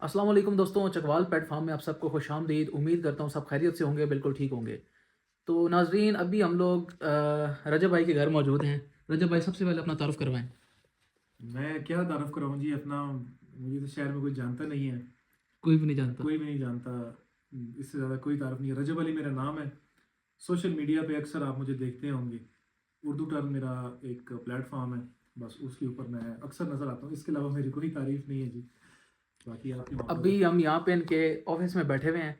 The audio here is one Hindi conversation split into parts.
अस्सलाम वालेकुम दोस्तों, चकवाल प्लेटफॉर्म में आप सबको खुशामदीद। उम्मीद करता हूँ सब खैरियत से होंगे, बिल्कुल ठीक होंगे। तो नाजरीन, अभी हम लोग रजब भाई के घर मौजूद हैं। रजब भाई, सबसे पहले अपना तारुफ करवाएं। मैं क्या तारुफ कराऊँ जी अपना। मुझे तो शहर में कोई जानता नहीं है। कोई भी नहीं जानता। कोई भी नहीं जानता। इससे ज़्यादा कोई तारुफ नहीं है। रजब अली मेरा नाम है। सोशल मीडिया पे अक्सर आप मुझे देखते होंगे। उर्दू टर्म मेरा एक प्लेटफॉर्म है। बस उसके ऊपर मैं अक्सर नज़र आता हूँ। इसके अलावा मेरी कोई तारीफ नहीं है जी। बाकी आपकी मोहब्बत अभी है। हम यहाँ पे इनके ऑफिस में बैठे हुए हैं।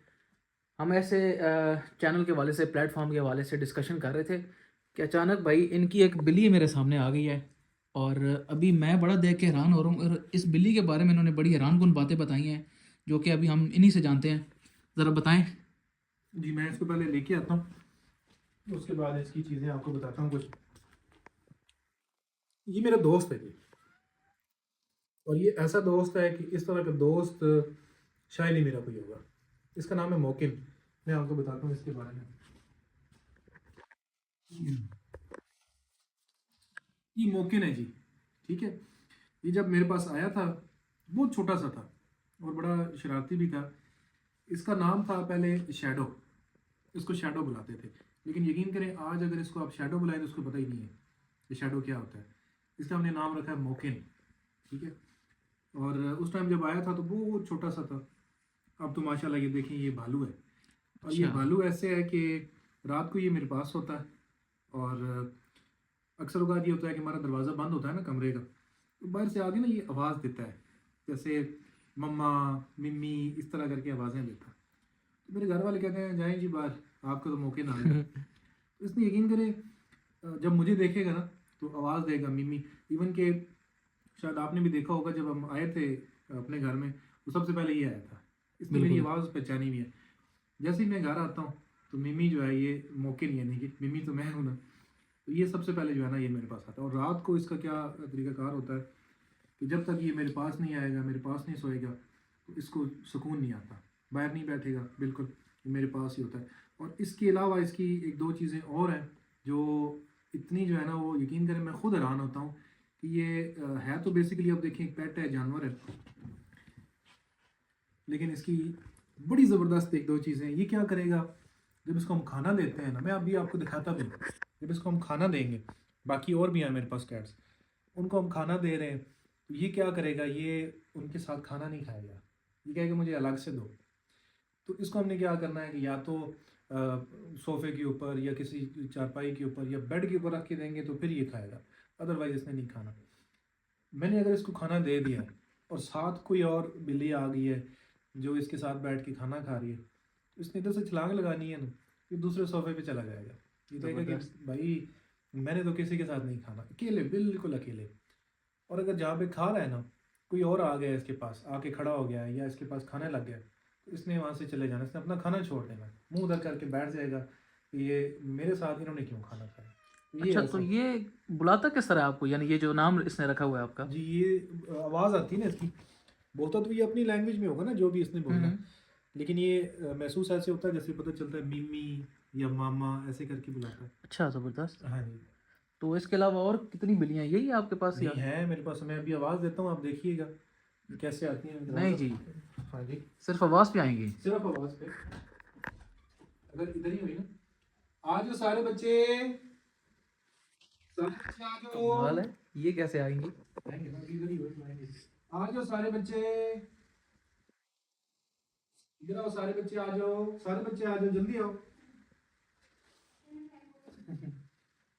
हम ऐसे चैनल के हवाले से, प्लेटफॉर्म के हवाले से डिस्कशन कर रहे थे कि अचानक भाई इनकी एक बिल्ली मेरे सामने आ गई है। और अभी मैं बड़ा देख के हैरान हो रहा हूँ, और इस बिल्ली के बारे में इन्होंने बड़ी हैरानकुन बातें बताई हैं, जो कि अभी हम इन्हीं से जानते हैं। ज़रा बताएं। जी मैं इसको पहले लेके आता हूँ, उसके बाद इसकी चीज़ें आपको बताता हूँ कुछ। ये मेरा दोस्त है जी। और ये ऐसा दोस्त है कि इस तरह का दोस्त शायद ही मेरा कोई होगा। इसका नाम है मोकिन। मैं आपको बताता हूँ इसके बारे में। ये मोकिन है जी। ठीक है। ये जब मेरे पास आया था, बहुत छोटा सा था और बड़ा शरारती भी था। इसका नाम था पहले शैडो। इसको शैडो बुलाते थे। लेकिन यकीन करें, आज अगर इसको आप शैडो बुलाएं तो उसको पता ही नहीं है कि शैडो क्या होता है। इसका हमने नाम रखा है मोकिन। ठीक है। और उस टाइम जब आया था तो बहुत छोटा सा था। अब तो माशाल्लाह ये देखें, ये भालू है। और ये अच्छा। भालू ऐसे है कि रात को ये मेरे पास होता है। और अक्सर औकात ये होता है कि हमारा दरवाज़ा बंद होता है ना कमरे का, तो बाहर से आके ना ये आवाज़ देता है, जैसे मम्मा, मिम्मी, इस तरह करके आवाज़ें देता है। तो मेरे घर वाले कहते हैं जाएं जी बाहर, आपका तो मौके ना आ गया। तो इसने यकीन करें, जब मुझे देखेगा ना तो आवाज़ देगा मिम्मी। इवन के शायद आपने भी देखा होगा, जब हम आए थे अपने घर में, तो सबसे पहले ये आया था। इसने मेरी बिल्कुल। आवाज़ पहचानी भी है। जैसे ही मैं घर आता हूँ तो मिमी जो है, ये मौके नहीं, यानी कि मिमी तो मैं हूँ ना, तो ये सबसे पहले जो है ना ये मेरे पास आता है। और रात को इसका क्या तरीकाकार होता है कि जब तक ये मेरे पास नहीं आएगा, मेरे पास नहीं सोएगा, तो इसको सुकून नहीं आता। बाहर नहीं बैठेगा बिल्कुल, ये मेरे पास ही होता है। और इसके अलावा इसकी एक दो चीज़ें और हैं जो इतनी जो है ना, वो यकीन करें मैं खुद हैरान होता हूँ कि ये है तो बेसिकली, अब देखिए, एक पेट है, जानवर है, लेकिन इसकी बड़ी ज़बरदस्त एक दो चीज़ें हैं। ये क्या करेगा, जब इसको हम खाना देते हैं ना, मैं अभी आपको दिखाता भी हूँ। जब इसको हम खाना देंगे, बाकी और भी हैं मेरे पास कैट्स, उनको हम खाना दे रहे हैं, तो ये क्या करेगा, ये उनके साथ खाना नहीं खाएगा। ये कहेगा मुझे अलग से दो। तो इसको हमने क्या करना है कि या तो सोफ़े के ऊपर या किसी चारपाई के ऊपर या बेड के ऊपर रख के देंगे तो फिर ये खाएगा, अदरवाइज़ इसने नहीं खाना। मैंने अगर इसको खाना दे दिया और साथ कोई और बिल्ली आ गई है जो इसके साथ बैठ के खाना खा रही है, तो इसने इधर से छलांग लगानी है ना, ये दूसरे सोफे पे चला जाएगा। ये कहेगा कि ज़बरदस्त। भाई मैंने तो किसी के साथ नहीं खाना, अकेले, बिल्कुल अकेले। और अगर जहाँ पे खा रहा है ना, कोई और आ गया इसके पास, आके खड़ा हो गया है या इसके पास खाने लग गया, तो इसने वहाँ से चले जाना, इसने अपना खाना छोड़ देना, मुंह उधर करके बैठ जाएगा कि ये मेरे साथ इन्होंने क्यों खाना खाया। तो ये अच्छा, तो ऐसा। ये बुलाता किस तरह है आपको, यानी ये जो नाम इसने रखा हुआ है आपका? जी ये आवाज़ आती है ना इसकी, बोलता तो ये अपनी लैंग्वेज में होगा ना जो भी इसने बोलना, हम्म। लेकिन ये महसूस ऐसे होता है जैसे पता चलता है मिमी या मामा ऐसे करके बुलाता है। अच्छा, ज़बरदस्त। हाँ जी। तो इसके अलावा और कितनी बिल्लियाँ हैं? यही है आपके पास या? नहीं है मेरे पास, मैं अभी आवाज़ देता हूँ, आप देखिएगा कि कैसे आती है नहीं दरवाज़ा। जी, हाँ जी। सिर्फ आवाज़ पे आएंगी। सिर्फ आवाज़ पे, अगर इधर ही हुई ना, आ जाओ सारे बच्चे, सारे बच्चे आ कमाल जाओ। है। ये कैसे आएंगी? आएंगे ना, इधर ही हुई तो आएंगे। आ जाओ सारे बच्चे, इधर आओ सारे बच्चे, आ जाओ सारे बच्चे, आ जाओ जल्दी आओ।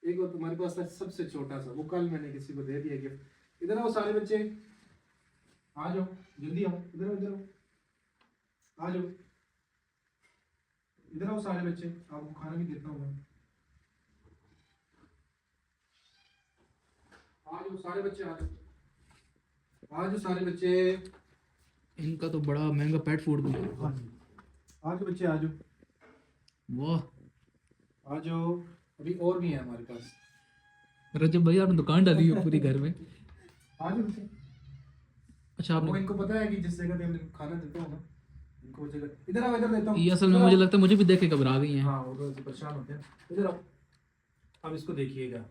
एक और तुम्हारे पास था सबसे छोटा सा, वो कल मैंने किसी को दे दिया गिफ्ट। इधर आओ सारे बच्चे, आ जाओ जल्दी आओ, इधर आओ, इधर आओ, आ जाओ, इधर आओ सारे बच्चे, आपको खाना भी देता हूँ मैं। आ जाओ सारे बच्चे, आ जाओ, आ जाओ सारे बच्चे। इनका तो बड़ा महंगा पेट फूड भी हाँ होगा। जी, आ जाओ बच्चे, आ जाओ, वाह। आ जाओ। अभी और भी है हमारे पास। रजब भाई, आपने दुकान डाली है पूरी घर में। आ जाओ बच्चे। अच्छा, अब वो आपने। इनको पता है कि जिस जगह पे हमने खाना देता हूँ ना, इनको वो जगह, इधर आओ, इधर देता हूँ, ये असल में इधर मुझे आओ। लगता है मुझे भी देख के घबरा गई हैं। हाँ वो तो ऐसे परेशान होते हैं, इधर आओ। अब इसको देखिएगा।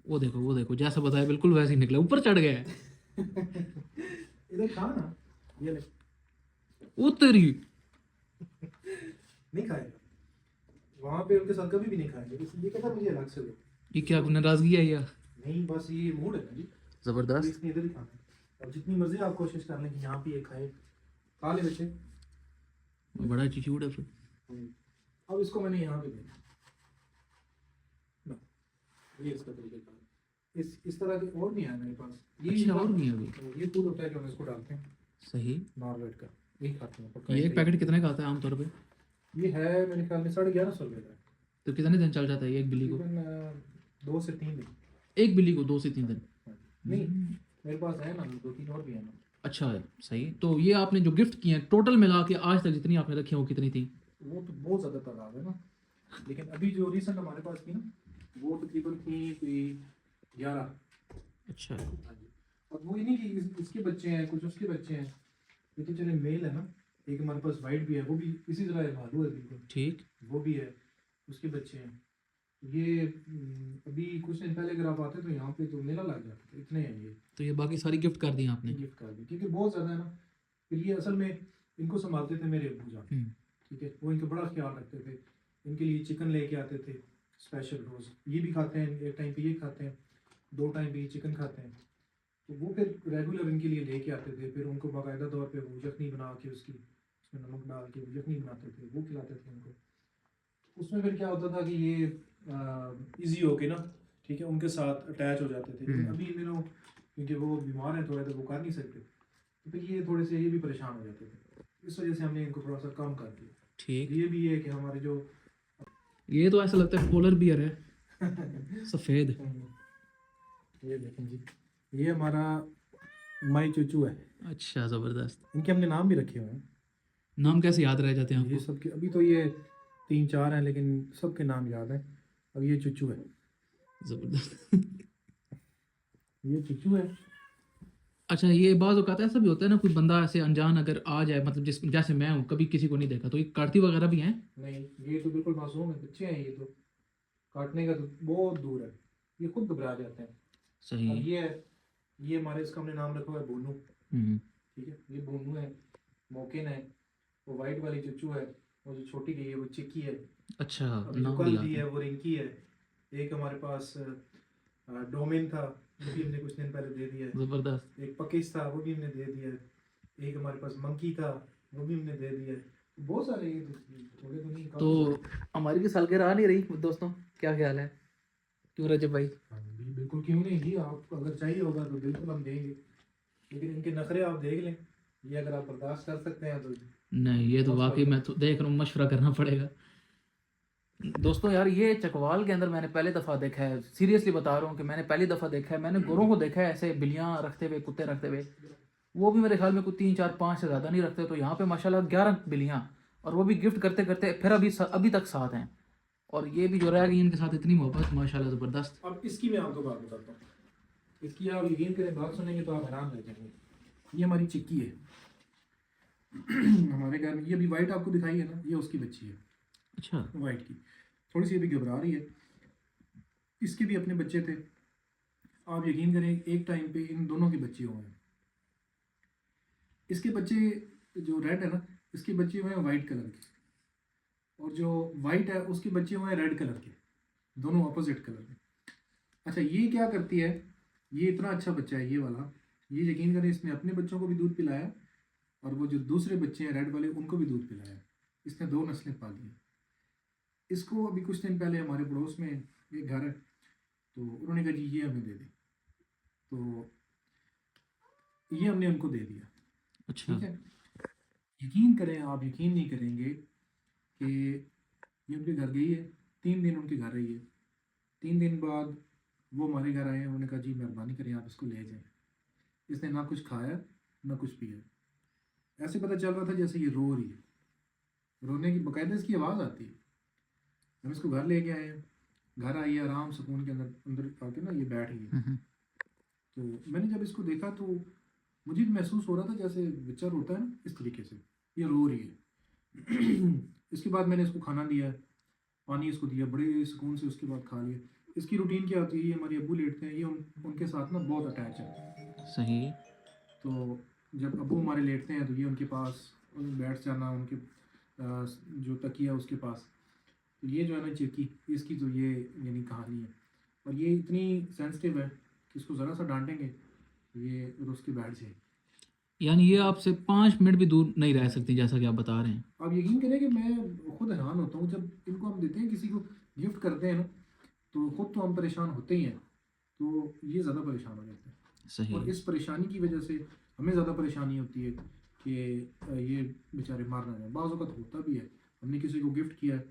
वो देखो, वो देखो, जैसा बताया बिल्कुल वैसे ही निकला, ऊपर चढ़ गया है। इधर खा ना, ये ले। वो तेरी, नहीं खाएगा, वहां पे उनके साथ कभी भी नहीं खाएंगे, इसलिए कहता मुझे अलग से दो। ये क्या नाराजगी है या? नहीं बस ये मूड है ना जी, अभी जबरदस्त। इसने इधर ही खाना है। और जितनी मर्जी आप कोशिश कर लें कि यहाँ पे ये खाए, खा ले बच्चे। बड़ा एटीट्यूड है फिर। अब इसको मैंने यहाँ पे दिया ना, ये इसका तरीका था। इस तरह के और भी है मेरे पास, ये अच्छा, और भी है अभी? ये फूड होता है जो हम इसको डालते हैं सही। नॉर्वेट का, यही खाते हैं पक्का। ये एक पैकेट कितने का आता है आमतौर पे? ये है मेरे ख्याल में 1150 रुपये का है। तो कितने दिन चल जाता है ये एक बिल्ली को? तकरीबन 2 से 3 दिन। एक बिल्ली को 2 से 3 दिन? नहीं मेरे पास है ना 2-3 और भी है ना। अच्छा है, सही। तो ये आपने जो गिफ्ट किए हैं टोटल मिला के आज तक जितनी आपने रखी हैं वो कितनी थी? वो तो बहुत ज़्यादा तादाद है ना, लेकिन अभी जो रिसेंट हमारे पास थी ना, वो तकरीबन थी कोई 11। अच्छा। हाँ जी। और वो ये नहीं कि इसके बच्चे हैं कुछ उसके बच्चे हैं, ये तो चले मेल है ना। एक हमारे पास वाइट भी है, वो भी इसी तरह है, भालू है बिल्कुल, ठीक। वो भी है, उसके बच्चे हैं। ये अभी कुछ दिन पहले अगर आप आते तो यहाँ पे तो मेला लग जाता था, इतने हैं ये। तो ये बाकी सारी गिफ्ट कर दी आपने? गिफ्ट कर दी क्योंकि बहुत ज़्यादा है ना, फिर ये असल में इनको संभालते थे मेरे अब्बू जान, हम्म। ठीक है, वो इनका बड़ा ख्याल रखते थे। इनके लिए चिकन लेके आते थे स्पेशल रोज़, ये भी खाते हैं, एक टाइम पे ये खाते हैं, 2 टाइम पे ये चिकन खाते हैं। तो वो फिर रेगुलर इनके लिए लेके आते थे, फिर उनको बाकायदा तौर पे वो यखनी बना के उसकी उसमें नमक डाल के वो यखनी बनाते थे, वो खिलाते थे उनको। उसमें फिर क्या होता था कि ये इजी हो के ना, ठीक है, उनके साथ अटैच हो जाते थे। लेकिन अभी इन दिनों क्योंकि वो बीमार हैं थोड़े, तो वो कर नहीं सकते, तो फिर ये थोड़े से ये भी परेशान हो जाते थे, इस वजह से हमने इनको थोड़ा सा कम कर दिया। ठीक। ये भी है कि हमारे जो ये तो ऐसा लगता है पोलर बियर है, सफ़ेद। ये देखें जी, ये हमारा माई चूचू है। अच्छा, ज़बरदस्त। इनके हमने नाम भी रखे हुए हैं। नाम कैसे याद रह जाते हैं ये आपको? सबके अभी तो ये 3-4 हैं, लेकिन सबके नाम याद हैं। अब ये चूचू है, ज़बरदस्त। ये चूचू है। अच्छा, ये बाज़ औक़ात ऐसा भी होता है ना, कोई बंदा ऐसे अनजान अगर आ जाए, मतलब जिस जैसे मैं हूँ, कभी किसी को नहीं देखा, तो ये काटती वगैरह भी हैं? नहीं ये तो बिल्कुल मासूम है, बच्चे हैं ये तो, काटने का तो बहुत दूर है, ये खुद घबरा जाते हैं। सही। अब ये है, ये हमारे इसका हमने नाम रखा हुआ है बोनू, हम्म। ठीक है, ये बोनू है। मोकिन है, वो वाइट वाली चूचू है, वो जो छोटी गई है वो चिक्की है। अच्छा, अभी जो नाम कल दिया दी है आपने। वो रिंकी है। एक हमारे पास डोमिन था, वो भी हमने कुछ दिन पहले दे दिया है। ज़बरदस्त। एक पकिस था, वो भी हमने दे दिया है। एक हमारे पास मंकी था, वो भी हमने दे दिया है। बहुत सारे ये थोड़े तो नहीं, तो काफी सारे। हमारी भी सालगिरह आ नहीं रही दोस्तों, क्या ख्याल है? क्यों रजब भाई? हाँ जी बिल्कुल, क्यों नहीं जी, आप अगर चाहिए होगा तो बिल्कुल हम देंगे, लेकिन इनके नखरे आप देख लें, ये अगर आप बर्दाश्त कर सकते हैं तो नहीं, ये तो most वाकई welcome। मैं तो देख रहा हूँ, मशवरा करना पड़ेगा। दोस्तों यार, ये चकवाल के अंदर मैंने पहले दफ़ा देखा है, सीरियसली बता रहा हूँ कि मैंने पहली दफ़ा देखा है। मैंने गोरों को देखा है ऐसे बिल्लियाँ रखते हुए, कुत्ते रखते हुए, वो भी मेरे ख्याल में कोई 3 4 5 से ज़्यादा नहीं रखते। तो यहाँ पे माशाल्लाह 11 बिल्लियाँ, और वो भी गिफ्ट करते करते फिर अभी तक साथ हैं, और ये भी जो रह गई इनके साथ इतनी मोहब्बत, माशाल्लाह ज़बरदस्त। अब इसकी मैं आपको बात बताता हूँ, इसकी आप यकीन करें, बात सुनेंगे तो आप हैरान रह जाएंगे। ये हमारी चिक्की है हमारे घर में, ये अभी वाइट आपको दिखाई है ना, ये उसकी बच्ची है अच्छा। वाइट की, थोड़ी सी अभी घबरा रही है। इसके भी अपने बच्चे थे, आप यकीन करें एक टाइम पे इन दोनों के बच्चे हुए हैं। इसके बच्चे जो रेड है ना, इसके बच्चे हुए हैं वाइट कलर के, और जो वाइट है उसके बच्चे हुए हैं रेड कलर के, दोनों अपोजिट कलर के। अच्छा ये क्या करती है, ये इतना अच्छा बच्चा है ये वाला, ये यकीन करें इसने अपने बच्चों को भी दूध पिलाया, और वो जो दूसरे बच्चे हैं रेड वाले उनको भी दूध पिलाया। इसने 2 नस्लें पाली हैं। इसको अभी कुछ दिन पहले हमारे पड़ोस में एक घर है, तो उन्होंने कहा जी ये हमें दे दें, तो ये हमने उनको दे दिया। अच्छा। ठीक है, यकीन करें, आप यकीन नहीं करेंगे कि ये उनके घर गई है, 3 दिन उनके घर रही है। 3 दिन बाद वो हमारे घर आए, उन्होंने कहा जी मेहरबानी करें आप इसको ले जाएं। इसने ना कुछ खाया ना कुछ पिया, ऐसे पता चल रहा था जैसे ये रो रही है, रोने की बाकायदा इसकी आवाज़ आती है। हम इसको घर लेके आए हैं, घर आई है आराम सुकून के अंदर अंदर आके ना ये बैठ गई। तो मैंने जब इसको देखा तो मुझे भी महसूस हो रहा था जैसे बच्चा रोता है ना, इस तरीके से ये रो रही है। इसके बाद मैंने इसको खाना दिया, पानी इसको दिया, बड़े सुकून से उसके बाद खा लिया। इसकी रूटीन क्या होती है, ये हमारे अब्बू लेटते हैं, ये उनके साथ ना बहुत अटैच है। सही। तो जब अब्बू हमारे लेटते हैं तो ये उनके पास बैठ जाना, उनके जो तकिया उसके पास। तो ये जो है ना चिरकी, इसकी तो ये यानी कहानी है। और ये इतनी सेंसिटिव है कि इसको ज़रा सा डांटेंगे तो ये रुस के बैठ जाए। यानी ये आपसे 5 मिनट भी दूर नहीं रह सकती, जैसा कि आप बता रहे हैं। आप यकीन करें कि मैं खुद हैरान होता हूँ जब इनको हम देते हैं, किसी को गिफ्ट करते हैं ना, तो खुद तो हम परेशान होते ही हैं, तो ये ज़्यादा परेशान हो जाते हैं। सही। और इस परेशानी की वजह से हमें ज़्यादा परेशानी होती है कि ये बेचारे मार ना जाए। बाज़ वक़्त होता भी है, हमने किसी को गिफ्ट किया है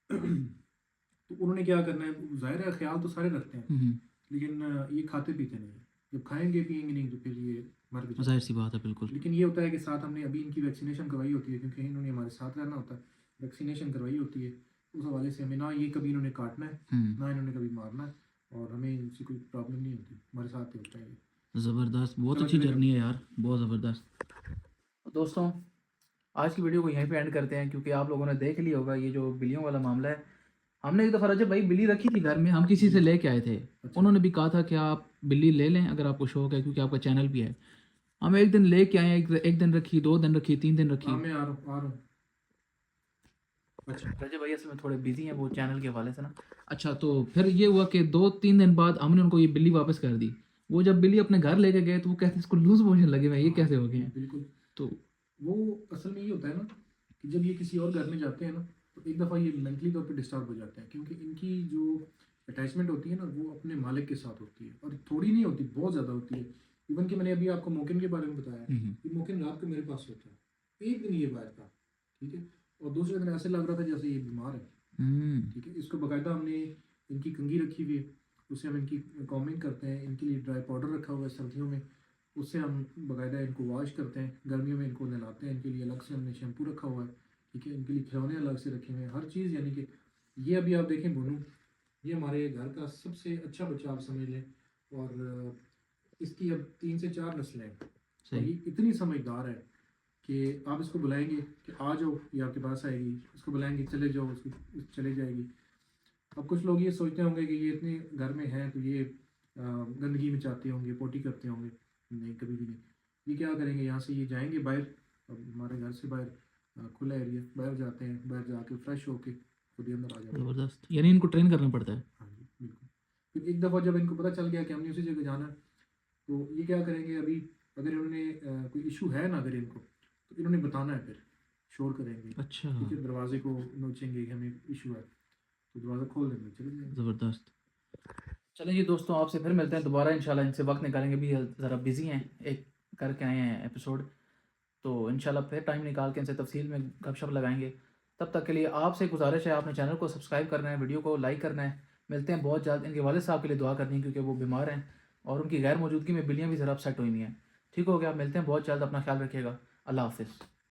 तो उन्होंने क्या करना है, ज़ाहिर है ख्याल तो सारे रखते हैं, लेकिन ये खाते पीते नहीं हैं। जब खाएंगे पिएंगे नहीं तो फिर ये मर भी जाते जाहिर सी बात है, बिल्कुल। हैं। लेकिन ये होता है कि साथ हमने अभी इनकी वैक्सीनेशन करवाई होती है, क्योंकि इन्होंने हमारे साथ रहना होता है, वैक्सीनेशन करवाई होती है। उस हवाले से हमें ना ये कभी इन्होंने काटना है, ना इन्होंने कभी मारना है, और हमें इनसे कोई प्रॉब्लम नहीं होती, हमारे साथ ही होता है ये। ज़बरदस्त, बहुत चलो अच्छी चलेगा। जर्नी है यार, बहुत ज़बरदस्त। दोस्तों, आज की वीडियो को यहीं पे एंड करते हैं, क्योंकि आप लोगों ने देख लिया होगा ये जो बिल्लियों वाला मामला है। हमने एक दफ़ा रजब भाई बिल्ली रखी थी घर में, हम किसी से लेके आए थे। अच्छा। उन्होंने भी कहा था कि आप बिल्ली ले लें अगर आपको शौक है, क्योंकि आपका चैनल भी है। हम एक दिन लेके आए, एक दिन रखी, 2 दिन रखी, 3 दिन रखी। हाँ मैं आ रहा हूँ। अच्छा। रजब भाई असल में थोड़े बिजी हैं वो चैनल के हवाले से ना। अच्छा, तो फिर ये हुआ कि 2-3 दिन बाद हमने उनको ये बिल्ली वापस कर दी। वो जब बिल्ली अपने घर लेके गए तो वो कहते इसको लूज मोशन लगे हुए हैं, ये कैसे हो गए हैं। बिल्कुल। तो वो असल में ये होता है ना कि जब ये किसी और घर में जाते हैं ना, तो एक दफ़ा ये मेंटली तौर पे डिस्टर्ब हो जाते हैं, क्योंकि इनकी जो अटैचमेंट होती है ना वो अपने मालिक के साथ होती है, और थोड़ी नहीं होती, बहुत ज़्यादा होती है। इवन कि मैंने अभी आपको मोकिन के बारे में बताया, कि मोकिन रात को मेरे पास सोता है, एक दिन ये बाहर था, ठीक है, और दूसरे दिन ऐसे लग रहा था जैसे ये बीमार है, ठीक है। इसको बाकायदा हमने इनकी कंघी रखी हुई है, उससे हम इनकी कॉमिंग करते हैं, इनके लिए ड्राई पाउडर रखा हुआ है सर्दियों में, उससे हम बाकायदा इनको वॉश करते हैं, गर्मियों में इनको नहलाते हैं, इनके लिए अलग से हमने शैम्पू रखा हुआ है, ठीक है, इनके लिए खिलौने अलग से रखे हुए हैं, हर चीज़। यानी कि ये अभी आप देखें बोनू, ये हमारे घर का सबसे अच्छा बच्चा आप समझ लें, और इसकी अब 3 से 4 नस्लें हैं, और ये इतनी समझदार है कि आप इसको बुलाएंगे कि आ जाओ, ये आपके पास आएगी, इसको बुलाएंगे चले जाओ, उसकी चले जाएगी। अब कुछ लोग ये सोचते होंगे कि ये इतने घर में हैं तो ये गंदगी मचाते होंगे, पोटी करते होंगे। नहीं, कभी भी नहीं। ये क्या करेंगे, यहाँ से ये जाएंगे बाहर, अब हमारे घर से बाहर खुला एरिया, बाहर जाते हैं, बाहर जाके फ्रेश होके खुद ही अंदर आ जाते हैं। ज़बरदस्त, यानी इनको ट्रेन करना पड़ता है। हाँ जी बिल्कुल। फिर एक दफ़ा जब इनको पता चल गया कि हमने उसी जगह जाना है, तो ये क्या करेंगे, अभी अगर इन्होंने कोई इशू है ना अगर इनको, तो इन्होंने बताना है, फिर शोर करेंगे, अच्छा, ठीक है, दरवाजे को नोचेंगे कि हमें इशू है, तो दरवाज़ा खोल देंगे, चले जाएंगे। ज़बरदस्त। चलिए जी दोस्तों, आपसे फिर मिलते हैं दोबारा इंशाल्लाह। इनसे वक्त निकालेंगे, भी ज़रा बिज़ी हैं, एक करके आए हैं एपिसोड, तो इंशाल्लाह फिर टाइम निकाल के इनसे तफसील में गपशप लगाएंगे। तब तक के लिए आपसे गुजारिश है, आपने चैनल को सब्सक्राइब करना है, वीडियो को लाइक करना है। मिलते हैं बहुत जल्द। इनके वालिद साहब के लिए दुआ करनी है, क्योंकि वो बीमार हैं और उनकी गैर मौजूदगी में बिल्लियाँ भी ज़रा अपसेट हुई हुई हैं। ठीक हो गया, मिलते हैं बहुत जल्द, अपना ख्याल रखिएगा। अल्लाह हाफिज़।